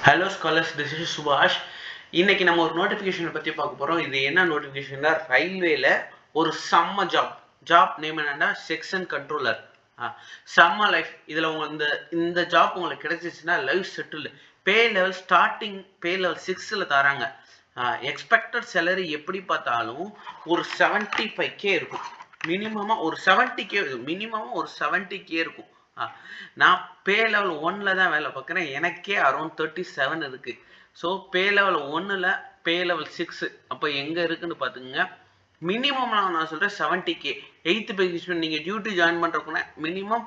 Hello scholars, this is Subhash. இன்னைக்கு நம்ம ஒரு நோட்டிஃபிகேஷனை பற்றி பார்க்க போகிறோம். இது என்ன நோட்டிஃபிகேஷன்னா ரயில்வேல ஒரு செம்ம ஜாப் நேம் என்னன்னா செக்ஷன் கண்ட்ரோலர். செம்ம லைஃப். இதில் உங்க இந்த ஜாப் உங்களுக்கு கிடைச்சிச்சுன்னா life settled. Pay level starting pay level 6ல் தராங்க. எக்ஸ்பெக்டட் சேலரி எப்படி பார்த்தாலும் ஒரு 75K இருக்கும். மினிமமாக ஒரு 70K மினிமமாக ஒரு 70K இருக்கும். நான் பே லெவல் 1ல் தான் வேலை பார்க்குறேன். எனக்கே அரௌண்ட் 37 இருக்கு. ஸோ பே லெவல் 1ல் பே லெவல் 6 அப்போ எங்கே இருக்குன்னு பார்த்துங்க. மினிமம் நான் சொல்கிறேன் 70K. 8th பேக்கேஜ்மெண்ட் நீங்கள் டியூட்டி ஜாயின் பண்ணுறக்குன்னா மினிமம்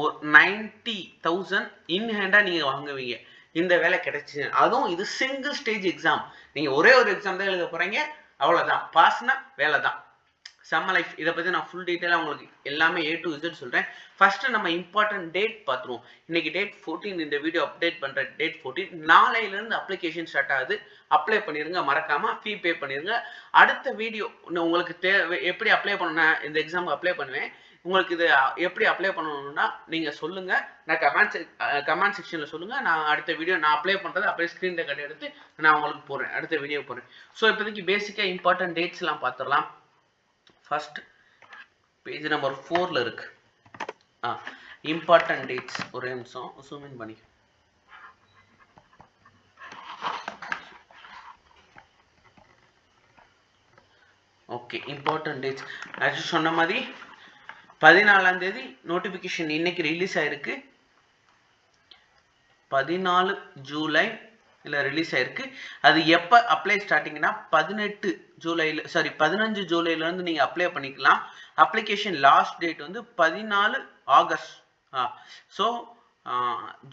ஒரு 90,000 இன் ஹேண்டாக நீங்கள் வாங்குவீங்க. இந்த வேலை கிடைச்சி, அதுவும் இது சிங்கிள் ஸ்டேஜ் எக்ஸாம். நீங்கள் ஒரே ஒரு எக்ஸாம் தான் எழுத போகிறீங்க, அவ்வளோதான். பாஸ்னா வேலை தான். செம்ம லைஃப். இதை பற்றி நான் ஃபுல் டீட்டெயிலாக உங்களுக்கு எல்லாமே A to Z சொல்கிறேன். ஃபஸ்ட்டு நம்ம இம்பார்ட்டன்ட் டேட் பார்த்துருவோம். இன்றைக்கி டேட் 14. இந்த வீடியோ அப்டேட் பண்ணுற டேட் 14. நாளையிலேருந்து அப்ளிகேஷன் ஸ்டார்ட் ஆகுது. அப்ளை பண்ணிடுங்க, மறக்காமல் ஃபீ பே பண்ணிடுங்க. அடுத்த வீடியோ உங்களுக்கு எப்படி அப்ளை பண்ணணும், இந்த எக்ஸாமுக்கு அப்ளை பண்ணுவேன். உங்களுக்கு இது எப்படி அப்ளை பண்ணணும்னா நீங்கள் சொல்லுங்கள். நான் கமெண்ட் செக்ஷனில் சொல்லுங்கள். நான் அடுத்த வீடியோ நான் அப்ளை பண்ணுறது அப்படியே ஸ்க்ரீன் ரெக்கார்ட் எடுத்து நான் உங்களுக்கு போடுறேன், அடுத்த வீடியோ போடுறேன். ஸோ இப்போதைக்கு பேசிக்காக இம்பார்ட்டன்ட் டேட்ஸ்லாம் பார்த்துடலாம். ஃபர்ஸ்ட் பேஜ் நம்பர் 4ல் இருக்கு. Important dates. ஒரே நிமிஷம் ஜூம் இன் பண்ணி. ஓகே, இம்பார்ட்டன்ட் டேட்ஸ் ஆக்சுவலி சொன்ன மாதிரி 14ஆம் தேதி நோட்டிஃபிகேஷன் இன்னைக்கு ரிலீஸ் ஆயிருக்கு. 14 ஜூலை ரிலீஸ் ஆயிருக்கு. அது எப்போ அப்ளை ஸ்டார்டிங்னா 15 ஜூலைலேருந்து நீங்கள் அப்ளை பண்ணிக்கலாம். அப்ளிகேஷன் லாஸ்ட் டேட் வந்து 14 August. So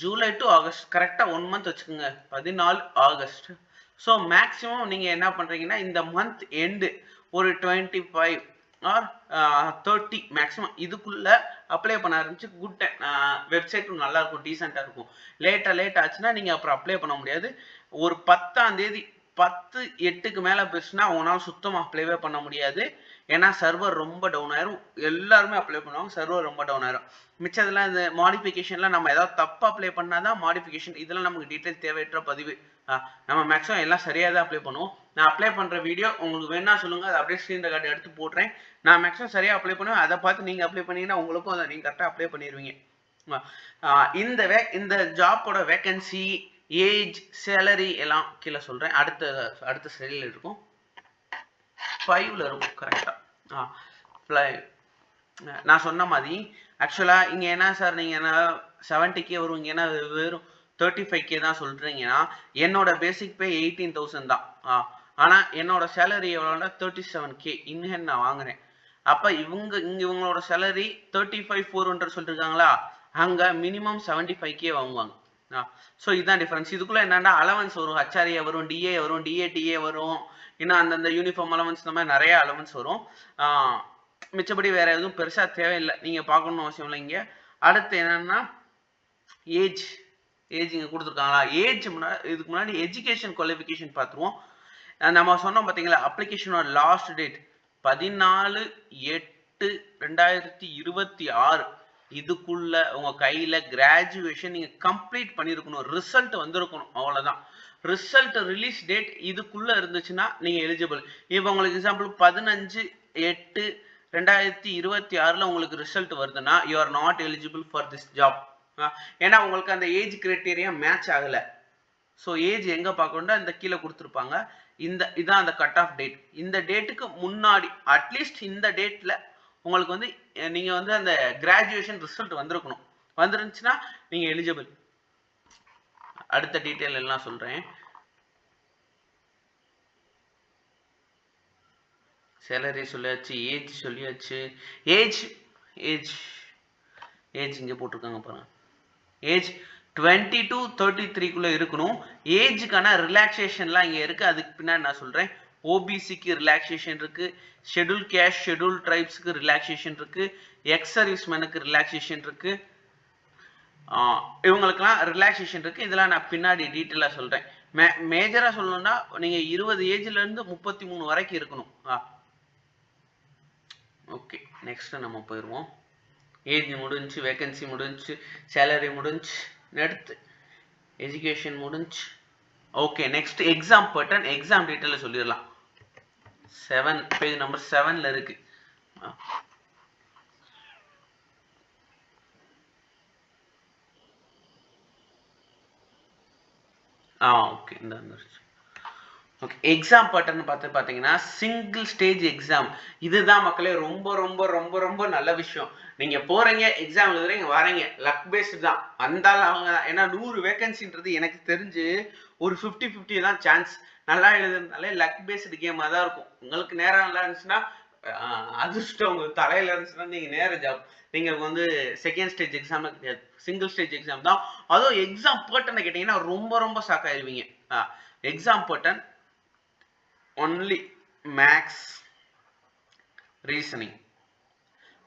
July to August கரெக்டாக 1 மந்த் வச்சுக்கோங்க. 14 ஆகஸ்ட். ஸோ மேக்ஸிமம் நீங்கள் என்ன பண்ணுறீங்கன்னா இந்த மந்த் எண்டு ஒரு 25 ஆர் 30 மேக்ஸிமம் இதுக்குள்ளே அப்ளை பண்ண ஆரம்பிச்சு. குட் வெப்சைட்டும் நல்லா இருக்கும், டீசெண்டாக இருக்கும். லேட் ஆச்சுன்னா நீங்கள் அப்புறம் அப்ளை பண்ண முடியாது. ஒரு 10ஆம் தேதி 10/8க்கு மேலே பேசுனா அவங்களால சுத்தமாக அப்ளைவே பண்ண முடியாது. ஏன்னா சர்வர் ரொம்ப டவுன் ஆயிரும். எல்லாருமே அப்ளை பண்ணுவாங்க, சர்வர் ரொம்ப டவுன் ஆயிரும். மிச்சதெல்லாம் இந்த மாடிஃபிகேஷன்லாம் நம்ம ஏதாவது தப்பு அப்ளை பண்ணாதான் மாடிஃபிகேஷன். இதெல்லாம் நமக்கு டீட்டெயில் தேவையற்ற பதிவு. நம்ம மேக்ஸிமம் எல்லாம் சரியாக தான் அப்ளை பண்ணுவோம். நான் அப்ளை பண்ணுற வீடியோ உங்களுக்கு வேணா சொல்லுங்கள், அதை அப்படியே ஸ்க்ரீன் ரெக்கார்ட் எடுத்து போடுறேன். நான் மேக்ஸிமம் சரியாக அப்ளை பண்ணுவேன். அதை பார்த்து நீங்கள் அப்ளை பண்ணீங்கன்னா உங்களுக்கும் அதை நீங்கள் கரெக்டாக அப்ளை பண்ணிடுவீங்க. இந்த ஜாப்போட வேக்கன்சி, ஏஜ், சேலரி எல்லாம் கீழே சொல்கிறேன். அடுத்த ஸ்லைடில் இருக்கும். 5ல் இருக்கும் கரெக்டாக. நான் சொன்ன மாதிரி ஆக்சுவலாக இங்கே என்ன சார் நீங்கள் என்ன 70K வரும், இங்கே என்ன வெறும் 35K தான் சொல்கிறீங்கன்னா என்னோட பேசிக் பே 18,000 தான். ஆனால் என்னோட சேலரி எவ்வளோன்னா 37K இன்ஹேண்ட் நான் வாங்குறேன். அப்போ இவங்களோட சேலரி 35,400 சொல்லிருக்காங்களா, அங்கே மினிமம் 75K வாங்குவாங்க. ஸோ இதுதான் டிஃபரன்ஸ். இதுக்குள்ளே என்னென்னா அலவன்ஸ் வரும், HRA வரும், DA வரும், DATA வரும், இன்னும் அந்தந்த யூனிஃபார்ம் அலவன்ஸ், இந்த மாதிரி நிறைய அலவன்ஸ் வரும். மிச்சப்படி வேற எதுவும் பெருசாக தேவையில்லை, நீங்கள் பார்க்கணும்னு அவசியம் இல்லை. இங்கே அடுத்து என்னென்னா ஏஜ் இங்கே கொடுத்துருக்காங்களா. இதுக்கு முன்னாடி எஜுகேஷன் குவாலிஃபிகேஷன் பார்த்துருவோம். நம்ம சொன்னோம் பார்த்தீங்களா, அப்ளிகேஷனோட லாஸ்ட் டேட் 14/8/2026. இதுக்குள்ள உங்கள் கையில் கிராஜுவேஷன் நீங்கள் கம்ப்ளீட் பண்ணியிருக்கணும், ரிசல்ட் வந்திருக்கணும், அவ்வளோதான். ரிசல்ட் ரிலீஸ் டேட் இதுக்குள்ளே இருந்துச்சுன்னா நீங்கள் எலிஜிபிள். இப்போ உங்களுக்கு எக்ஸாம்பிள் 15/8/2026 உங்களுக்கு ரிசல்ட் வருதுன்னா you are not eligible for this job. ஏன்னா உங்களுக்கு அந்த ஏஜ் கிரைட்டீரியா மேட்ச் ஆகலை. ஸோ ஏஜ் எங்கே பார்க்கணுன்னா இந்த கீழே கொடுத்துருப்பாங்க. இதான் அந்த கட் ஆஃப் டேட். இந்த டேட்டுக்கு முன்னாடி அட்லீஸ்ட் இந்த டேட்டில் உங்களுக்கு வந்து நீங்கள் வந்து அந்த கிராஜுவேஷன் ரிசல்ட் வந்திருக்கணும். வந்துருந்துச்சுன்னா நீங்கள் எலிஜிபிள். அடுத்த டீட்டெயில் எல்லாம் சொல்கிறேன். சேலரி சொல்லியாச்சு, ஏஜ் சொல்லியாச்சு. ஏஜ் இங்கே போட்டிருக்காங்க பாருங்க. ஏஜ் 20 to 33க்குள்ளே இருக்கணும். ஏஜுக்கான ரிலாக்ஸேஷன்லாம் இங்கே இருக்குது, அதுக்கு பின்னாடி நான் சொல்கிறேன். ஓபிசிக்கு ரிலாக்ஸேஷன் இருக்குது, ஷெட்யூல் கேஸ்ட், ஷெட்யூல் ட்ரைப்ஸுக்கு ரிலாக்ஸேஷன் இருக்குது, எக்ஸ் சர்வீஸ்மேனுக்கு ரிலாக்ஸேஷன் இருக்குது. இவங்களுக்கெல்லாம் ரிலாக்ஸேஷன் இருக்குது. இதெல்லாம் நான் பின்னாடி டீட்டெயிலாக சொல்கிறேன். மேஜராக சொல்லணும்னா நீங்கள் 20 ஏஜ்லேருந்து 33 வரைக்கும் இருக்கணும். ஓகே, நெக்ஸ்ட் நம்ம போயிடுவோம். ஏஜ் முடிஞ்சு, வேகன்சி முடிஞ்சு, சேலரி முடிஞ்சு, அடுத்து எஜுகேஷன் முடிஞ்சு, okay, next exam pattern, exam detail சொல்லிடலாம். 7 பேஜ் நம்பர் 7ல இருக்கு. ஓகே, இந்த ஓகே, எக்ஸாம் பேட்டர்ன் பார்த்தீங்கன்னா சிங்கிள் ஸ்டேஜ் எக்ஸாம். இதுதான் மக்களே ரொம்ப ரொம்ப ரொம்ப ரொம்ப நல்ல விஷயம். நீங்க போறீங்க, எக்ஸாம் எழுதுறீங்க, வரீங்க, லக் பேஸ்டு தான். வந்தாலும் அவங்க, ஏன்னா 100 வேகன்சின்றது எனக்கு தெரிஞ்சு ஒரு 50-50 தான் சான்ஸ். நல்லா எழுதுனாலே லக் பேஸ்டு கேமாக தான் இருக்கும். உங்களுக்கு நேரம் நல்லா இருந்துச்சுன்னா அதிர்ஷ்டம் உங்களுக்கு தலையில இருந்துச்சுன்னா நீங்க நேர ஜாப். நீங்க வந்து செகண்ட் ஸ்டேஜ் எக்ஸாம் கிடையாது, சிங்கிள் ஸ்டேஜ் எக்ஸாம் தான். அதுவும் எக்ஸாம் பேட்டர்ன் கேட்டீங்கன்னா ரொம்ப ரொம்ப ஷாக் ஆயிருவீங்க. Exam pattern only maths, reasoning,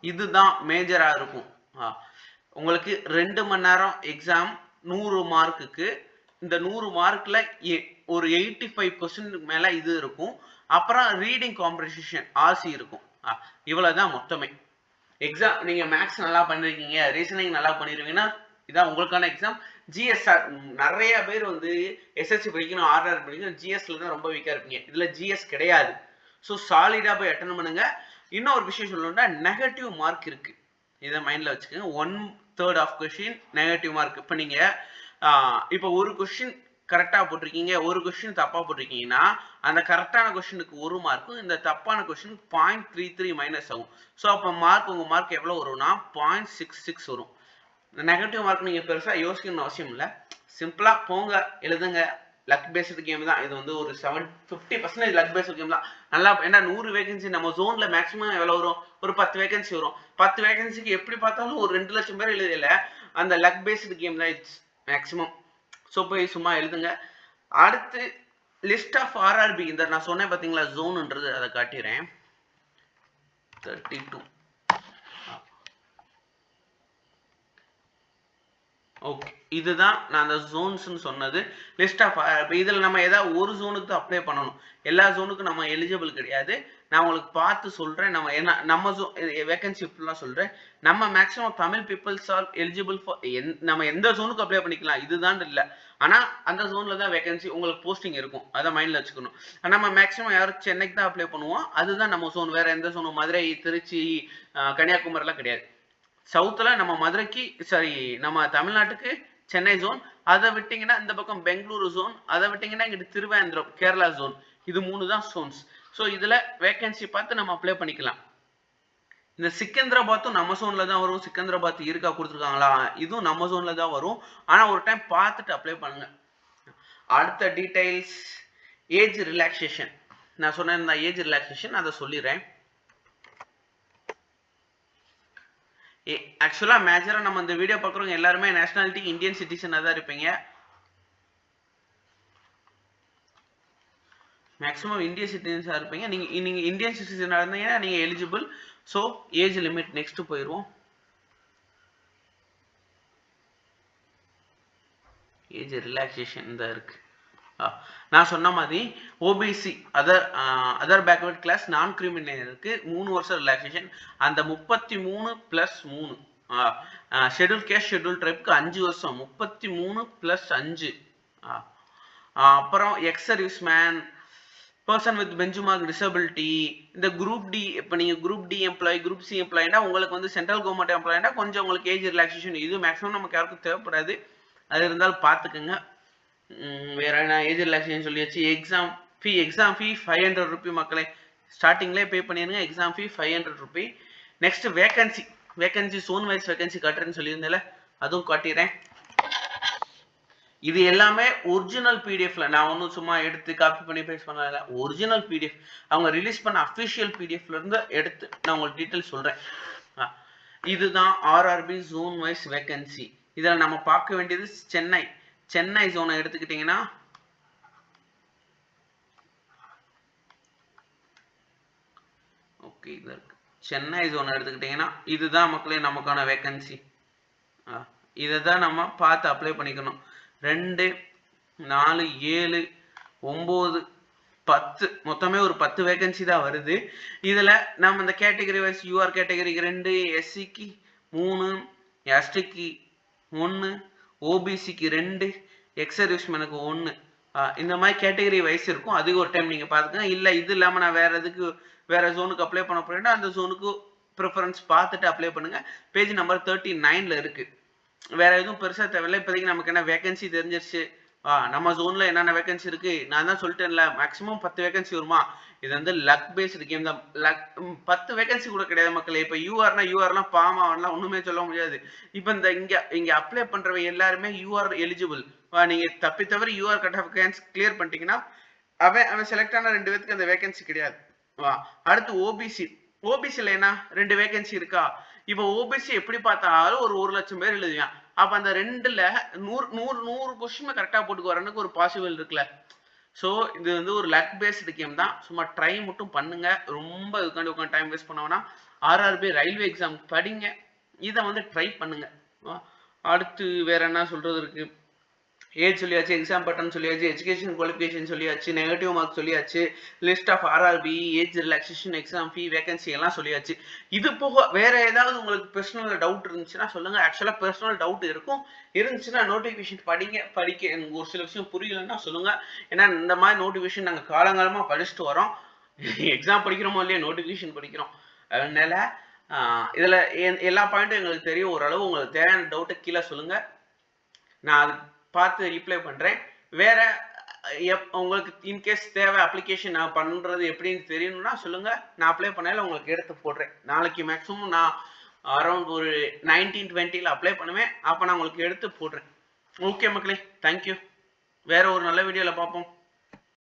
இதுதான் மேஜரா இருக்கும். உங்களுக்கு 2 மணி நேரம் எக்ஸாம், 100 மார்க்குக்கு. இந்த 100 மார்க்ல ஒரு 85% மேல இது இருக்கும். அப்புறம் ரீடிங் காம்படிஷன் ஆர்சி இருக்கும். இவ்வளவுதான் மொத்தமே. எக்ஸாம் நீங்க மேக்ஸ் நல்லா பண்ணிருக்கீங்க, ரீசனிங் நல்லா பண்ணிருக்கீங்கன்னா இதான் உங்களுக்கான எக்ஸாம். ஜிஎஸ்ஆர் நிறைய பேர் வந்து எஸ்எஸ்சி படிக்கணும், ஆர்ஆர் படிக்கணும், ஜிஎஸ்ல தான் ரொம்ப வீக்கா இருப்பீங்க. இதுல ஜிஎஸ் கிடையாது. ஸோ சாலிடா போய் அட்டன் பண்ணுங்க. இன்னொரு விஷயம் சொல்லணும்னா நெகட்டிவ் மார்க் இருக்கு, இதை மைண்ட்ல வச்சுக்கோங்க. 1/3 ஆஃப் கொஸ்டின் நெகட்டிவ் மார்க். இப்போ நீங்க இப்போ ஒரு கொஸ்டின் கரெக்டா போட்டிருக்கீங்க, ஒரு கொஸ்டின் தப்பா போட்டிருக்கீங்கன்னா அந்த கரெக்டான கொஸ்டினுக்கு 1 மார்க்கும், இந்த தப்பான கொஸ்டினுக்கு 0.33 மைனஸ் ஆகும். ஸோ அப்போ மார்க், உங்க மார்க் எவ்வளவு வரும்னா 0.66 வரும். நெகட்டிவ் மார்க் நீங்க பெருசா யோசிக்கணும்னு அவசியம் இல்லை, சிம்பிளா போங்க, எழுதுங்க. லக் பேஸ்டு கேம் தான் இது. வந்து ஒரு 50% லக் பேஸ்டு கேம் தான். நல்லா, ஏன்னா 100 வேகன்சி நம்ம ஜோன்ல மேக்ஸிமம் எவ்வளவு வரும், ஒரு 10 வேகன்சி வரும். 10 வேகன்சிக்கு எப்படி பார்த்தாலும் ஒரு 2 லட்சம் பேர் எழுதல. அந்த லக் பேஸ்டு கேம் தான் இட்ஸ் மேக்ஸிமம். ஸோ போய் சும்மா எழுதுங்க. அடுத்து லிஸ்ட் ஆஃப் ஆர்ஆர்பி, இந்த நான் சொன்னேன் பார்த்தீங்களா ஜோன்ன்றது, அதை காட்டிடுறேன். 32. ஓகே, இதுதான் நான் அந்த ஜோன்ஸ்னு சொன்னது. லிஸ்ட் ஆஃப் இதில் நம்ம ஏதாவது ஒரு ஜோனுக்கு தான் அப்ளை பண்ணணும், எல்லா ஜோனுக்கும் நம்ம எலிஜிபிள் கிடையாது. நான் உங்களுக்கு பார்த்து சொல்றேன். நம்ம என்ன, நம்ம வேகன்சி ஃபுல்லாக சொல்றேன். நம்ம maximum Tamil peoples are eligible for நம்ம எந்த ஜோனுக்கு அப்ளை பண்ணிக்கலாம், இதுதான் இல்லை. ஆனா அந்த ஜோன்ல தான் வேகன்சி உங்களுக்கு போஸ்டிங் இருக்கும், அதை மைண்ட்ல வச்சுக்கணும். நம்ம மேக்ஸிமம் யாரும் சென்னைக்கு தான் அப்ளை பண்ணுவோம், அதுதான் நம்ம ஜோன். வேற எந்த ஜோனும் மதுரை, திருச்சி, கன்னியாகுமரிலாம் கிடையாது. சவுத்துல நம்ம மதுரைக்கு, சாரி நம்ம தமிழ்நாட்டுக்கு சென்னை ஜோன், அதை விட்டீங்கன்னா இந்த பக்கம் பெங்களூரு ஜோன், அதை விட்டீங்கன்னா இங்கிட்டு திருவேந்திரம் கேரளா ஜோன். இது 3 தான் ஜோன்ஸ். ஸோ இதுல வேகன்சி பார்த்து நம்ம அப்ளை பண்ணிக்கலாம். இந்த சிக்கந்தராபாத்தும் நம்ம ஜோன்ல தான் வரும். சிக்கந்தராபாத் இருக்கா கொடுத்துருக்காங்களா, இதுவும் நம்ம ஜோன்ல தான் வரும். ஆனா ஒரு டைம் பார்த்துட்டு அப்ளை பண்ணுங்க. அடுத்த டீடைல்ஸ், ஏஜ் ரிலாக்ஸேஷன். நான் சொன்ன ஏஜ் ரிலாக்ஸேஷன் அதை சொல்லிடுறேன். ஆக்சுவலா மேஜரா நம்ம இந்த வீடியோ பார்க்குறவங்க எல்லாருமே நேஷனாலிட்டி இந்தியன் சிட்டிசனா தான் இருப்பீங்க. மேக்ஸிமம் இந்தியன் சிட்டிசன்ஸா இருப்பீங்க. நீங்க இந்தியன் சிட்டிசனா இருந்தீங்கன்னா நீங்க eligible. So age limit next போயிடுவோம். ஏஜ் ரிலாக்ஸேஷன் தான் இருக்கு. நான் சொன்ன மாதிரி ஓபிசி, அதர் பேக்வர்ட் கிளாஸ், நான் கிரிமினலுக்கு 3 வருஷம் ரிலாக்ஸேஷன். அந்த 33 + 3 ஷெட்யூல் கேஸ்ட், ஷெட்யூல் ட்ரைப்க்கு 5 வருஷம், 33 + 5. அப்புறம் ex serviceman, person with benchmark disability, இந்த குரூப் டி. இப்போ நீங்க group D employee, group C எம்ப்ளாயினா உங்களுக்கு வந்து சென்ட்ரல் கவர்மெண்ட் எம்ப்ளாயினா கொஞ்சம் உங்களுக்கு ஏஜ் ரிலாக்ஸேஷன். இது மேக்ஸிமம் நமக்கு யாருக்கும் தேவைப்படாது, அது இருந்தாலும் பார்த்துக்குங்க. வேற என்ன ஏஜ் ரிலாக்ஸேஷன் சொல்லியாச்சு. எக்ஸாம் ஃபீ 500 ரூபி மக்களே, ஸ்டார்டிங்லேயே பே பண்ணிடுங்க. Exam fee 500 rupee. Next vacancy zone wise vacancy காட்டுறேன்னு சொல்லியிருந்தேன்ல, அதுவும் காட்டிடுறேன். இது எல்லாமே ஒரிஜினல் பிடிஎஃப்ல, நான் ஒன்றும் சும்மா எடுத்து காப்பி பண்ணி பேஸ்ட் பண்ணல. ஒரிஜினல் பிடிஎஃப், அவங்க ரிலீஸ் பண்ண அஃபிஷியல் பிடிஎஃப்ல இருந்து எடுத்து நான் உங்களுக்கு டீட்டெயில் சொல்றேன். இதுதான் ஆர்ஆர்பி ஜோன் வைஸ் வேகன்சி. இதில் நம்ம பார்க்க வேண்டியது சென்னை ஜோனை எடுத்துக்கிட்டீங்கன்னா ஓகே, இது இருக்கு. சென்னை ஜோனை எடுத்துக்கிட்டீங்கன்னா இதுதான் மக்களே நமக்கான வேகன்சி. இதை தான் நம்ம பார்த்து அப்ளை பண்ணிக்கணும். 2, 4, 7, 9, 10, மொத்தமே ஒரு 10 வேகன்சி தான் வருது. இதுல நம்ம இந்த கேட்டகரி வைஸ் யூஆர் கேட்டகரிக்கு 2, எஸ்சிக்கு 3, எஸ்டிக்கு 1, ஓபிசிக்கு 2, எக்ஸ் சர்வீஸ்மேனுக்கு 1. இந்த மாதிரி கேட்டகரி வைஸ் இருக்கும். அதுக்கு ஒரு டைம் நீங்க பாத்துக்கங்க. இல்ல இது இல்லாம நான் வேற ஜோனுக்கு அப்ளை பண்ண போறேன்னா அந்த ஜோனுக்கு ப்ரிஃபரன்ஸ் பார்த்துட்டு அப்ளை பண்ணுங்க. பேஜ் நம்பர் 39ல இருக்கு. வேற எதுவும் பெருசா தேவையில்லை. இப்போதைக்கு நமக்கு என்ன வேகன்சி தெரிஞ்சிருச்சு. நம்ம ஜோன்ல என்னென்ன வேகன்சி இருக்கு நான் தான் சொல்லிட்டேன்ல, மேக்ஸிமம் 10 வேகன்சி வருமா. இது வந்து லக் பேஸ்டு கேம் தான். 10 வேகன்சி கூட கிடையாது மக்களே. இப்போ யூஆர்லாம் பாமாவன்லாம் ஒண்ணுமே சொல்ல முடியாது. இப்போ இந்த இங்க அப்ளை பண்றவங்க எல்லாருமே யூஆர் எலிஜிபிள். நீங்க தவறி யூஆர் கட் ஆஃப் கிளியர் பண்ணிட்டீங்கன்னா அவன் செலக்ட் ஆன 2 பேருக்கு அந்த வேகன்சி கிடையாது. அடுத்து ஓபிசில என்ன 2 வேகன்சி இருக்கா. இப்போ ஓபிசி எப்படி பார்த்தாலும் ஒரு 1 லட்சம் பேர் எழுதுவான். அப்ப அந்த 2ல 100 கொஸ்டின் கரெக்டா போட்டுக்கு வரனுக்கு ஒரு பாசிபிள் இருக்குல்ல. ஸோ இது வந்து ஒரு லக் பேஸ்டு கேம் தான். சும்மா ட்ரை மட்டும் பண்ணுங்க. ரொம்ப இதுக்காண்டி உட்காந்து டைம் வேஸ்ட் பண்ண வேணாம். ஆர்ஆர்பி ரயில்வே எக்ஸாம் படிங்க. இதை வந்து ட்ரை பண்ணுங்க. அடுத்து வேற என்ன சொல்றது இருக்கு. ஏஜ் சொல்லியாச்சு, எக்ஸாம் பேட்டர்ன் சொல்லியாச்சு, எஜுகேஷன் குவாலிஃபிகேஷன் சொல்லியாச்சு, நெகட்டிவ் மார்க் சொல்லியாச்சு, list of RRB, age relaxation, exam fee, vacancy எல்லாம் சொல்லியாச்சு. இது போக வேற ஏதாவது உங்களுக்கு பர்சனல் டவுட் இருந்துச்சுன்னா சொல்லுங்க. ஆக்சுவலாக பர்சனல் டவுட் இருந்துச்சுன்னா நோட்டிஃபிகேஷன் படிக்க எனக்கு ஒரு சில விஷயம் புரியலன்னா சொல்லுங்க. ஏன்னா இந்த மாதிரி நோட்டிஃபிகேஷன் நாங்கள் காலங்காலமாக படிச்சுட்டு வரோம். எக்ஸாம் படிக்கிறோமோ இல்லையா, நோட்டிஃபிகேஷன் படிக்கிறோம். அதனால இதில் எல்லா பாயிண்ட்டும் எங்களுக்கு தெரியும். ஓரளவு உங்களுக்கு தேவையான டவுட்டை கீழே சொல்லுங்க. நான் அது பார்த்து ரிப்ளை பண்றேன். வேற உங்களுக்கு இன்கேஸ் தேவை அப்ளிகேஷன் நான் பண்றது எப்படின்னு தெரியணும்னா சொல்லுங்க. நான் அப்ளை பண்ணல உங்களுக்கு எடுத்து போடுறேன். நாளைக்கு மேக்ஸிமம் நான் அரௌண்ட் ஒரு 19-20ல அப்ளை பண்ணுவேன். அப்போ நான் உங்களுக்கு எடுத்து போடுறேன். ஓகே மக்களே, தேங்க்யூ. வேற ஒரு நல்ல வீடியோல பார்ப்போம்.